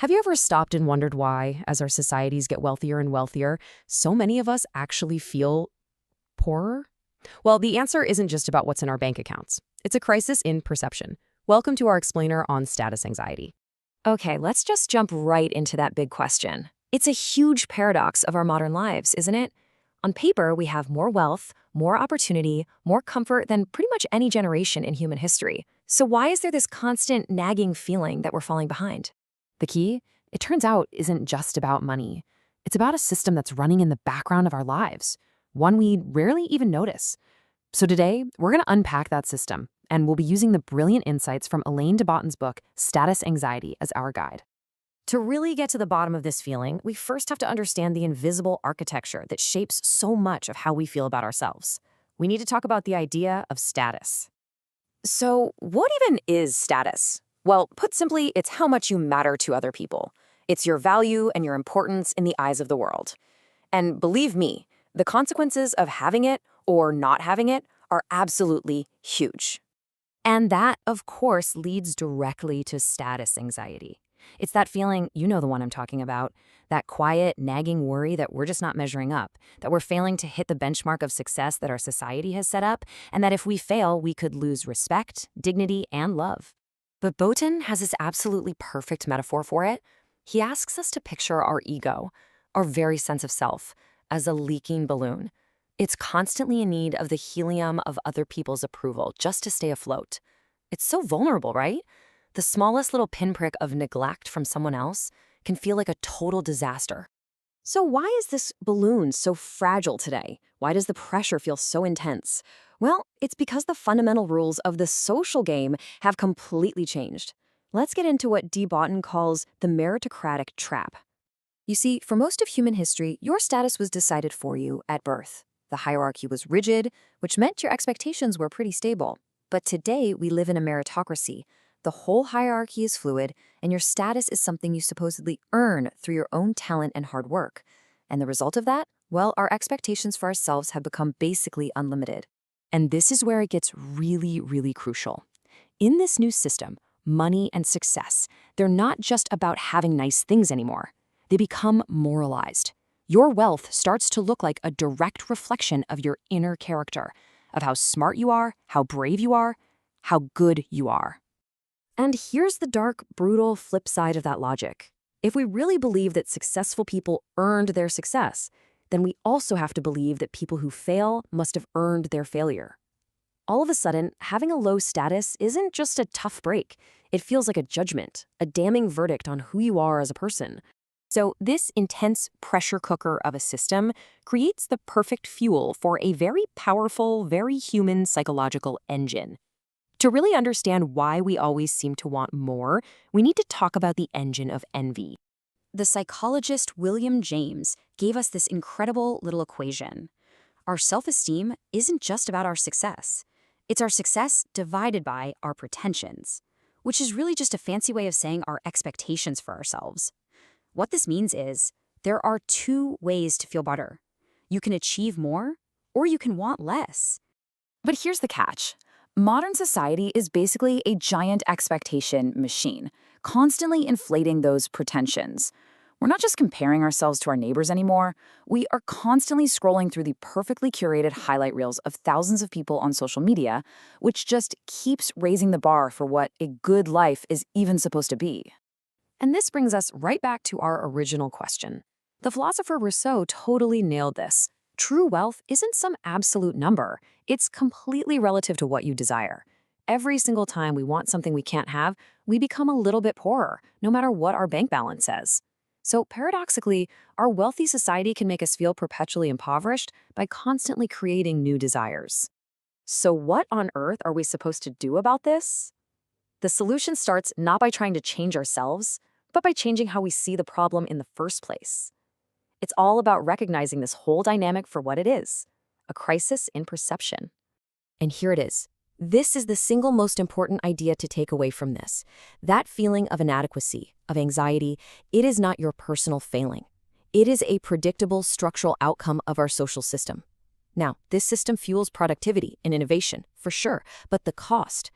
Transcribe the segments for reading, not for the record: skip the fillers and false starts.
Have you ever stopped and wondered why, as our societies get wealthier and wealthier, so many of us actually feel poorer? Well, the answer isn't just about what's in our bank accounts. It's a crisis in perception. Welcome to our explainer on status anxiety. Okay, let's just jump right into that big question. It's a huge paradox of our modern lives, isn't it? On paper, we have more wealth, more opportunity, more comfort than pretty much any generation in human history. So why is there this constant nagging feeling that we're falling behind? The key, it turns out, isn't just about money. It's about a system that's running in the background of our lives, one we rarely even notice. So today, we're going to unpack that system, and we'll be using the brilliant insights from Alain de Botton's book, Status Anxiety, as our guide. To really get to the bottom of this feeling, we first have to understand the invisible architecture that shapes so much of how we feel about ourselves. We need to talk about the idea of status. So, what even is status? Well, put simply, it's how much you matter to other people. It's your value and your importance in the eyes of the world. And believe me, the consequences of having it or not having it are absolutely huge. And that, of course, leads directly to status anxiety. It's that feeling, you know the one I'm talking about, that quiet, nagging worry that we're just not measuring up, that we're failing to hit the benchmark of success that our society has set up, and that if we fail, we could lose respect, dignity, and love. But Botton has this absolutely perfect metaphor for it. He asks us to picture our ego, our very sense of self, as a leaking balloon. It's constantly in need of the helium of other people's approval just to stay afloat. It's so vulnerable, right? The smallest little pinprick of neglect from someone else can feel like a total disaster. So why is this balloon so fragile today? Why does the pressure feel so intense? Well, it's because the fundamental rules of the social game have completely changed. Let's get into what de Botton calls the meritocratic trap. You see, for most of human history, your status was decided for you at birth. The hierarchy was rigid, which meant your expectations were pretty stable. But today, we live in a meritocracy. The whole hierarchy is fluid, and your status is something you supposedly earn through your own talent and hard work. And the result of that? Well, our expectations for ourselves have become basically unlimited. And this is where it gets really, really crucial. In this new system, money and success, they're not just about having nice things anymore. They become moralized. Your wealth starts to look like a direct reflection of your inner character, of how smart you are, how brave you are, how good you are. And here's the dark, brutal flip side of that logic. If we really believe that successful people earned their success, then we also have to believe that people who fail must have earned their failure. All of a sudden, having a low status isn't just a tough break. It feels like a judgment, a damning verdict on who you are as a person. So this intense pressure cooker of a system creates the perfect fuel for a very powerful, very human psychological engine. To really understand why we always seem to want more, we need to talk about the engine of envy. The psychologist William James gave us this incredible little equation. Our self-esteem isn't just about our success. It's our success divided by our pretensions, which is really just a fancy way of saying our expectations for ourselves. What this means is there are two ways to feel better. You can achieve more, or you can want less. But here's the catch. Modern society is basically a giant expectation machine, constantly inflating those pretensions. We're not just comparing ourselves to our neighbors anymore. We are constantly scrolling through the perfectly curated highlight reels of thousands of people on social media, which just keeps raising the bar for what a good life is even supposed to be. And this brings us right back to our original question. The philosopher Rousseau totally nailed this. True wealth isn't some absolute number. It's completely relative to what you desire. Every single time we want something we can't have, we become a little bit poorer, no matter what our bank balance says. So paradoxically, our wealthy society can make us feel perpetually impoverished by constantly creating new desires. So what on earth are we supposed to do about this? The solution starts not by trying to change ourselves, but by changing how we see the problem in the first place. It's all about recognizing this whole dynamic for what it is, a crisis in perception. And here it is. This is the single most important idea to take away from this. That feeling of inadequacy, of anxiety, it is not your personal failing. It is a predictable structural outcome of our social system. Now, this system fuels productivity and innovation, for sure, but the cost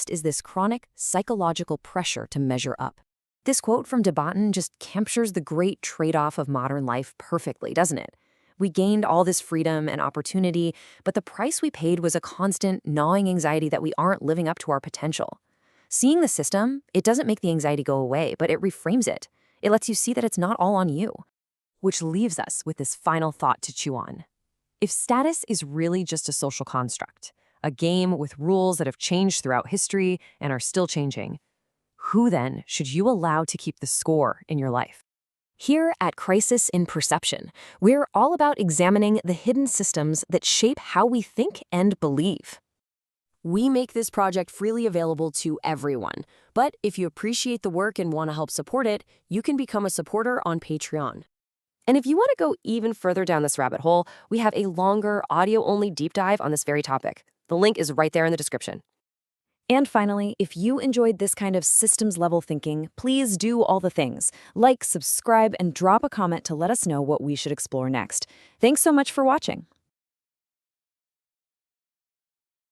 is this chronic psychological pressure to measure up. This quote from de Botton just captures the great trade-off of modern life perfectly, doesn't it? We gained all this freedom and opportunity, but the price we paid was a constant, gnawing anxiety that we aren't living up to our potential. Seeing the system, it doesn't make the anxiety go away, but it reframes it. It lets you see that it's not all on you. Which leaves us with this final thought to chew on. If status is really just a social construct, a game with rules that have changed throughout history and are still changing, who then should you allow to keep the score in your life? Here at Crisis in Perception, we're all about examining the hidden systems that shape how we think and believe. We make this project freely available to everyone, but if you appreciate the work and want to help support it, you can become a supporter on Patreon. And if you want to go even further down this rabbit hole, we have a longer, audio-only deep dive on this very topic. The link is right there in the description. And finally, if you enjoyed this kind of systems-level thinking, please do all the things. Like, subscribe, and drop a comment to let us know what we should explore next. Thanks so much for watching.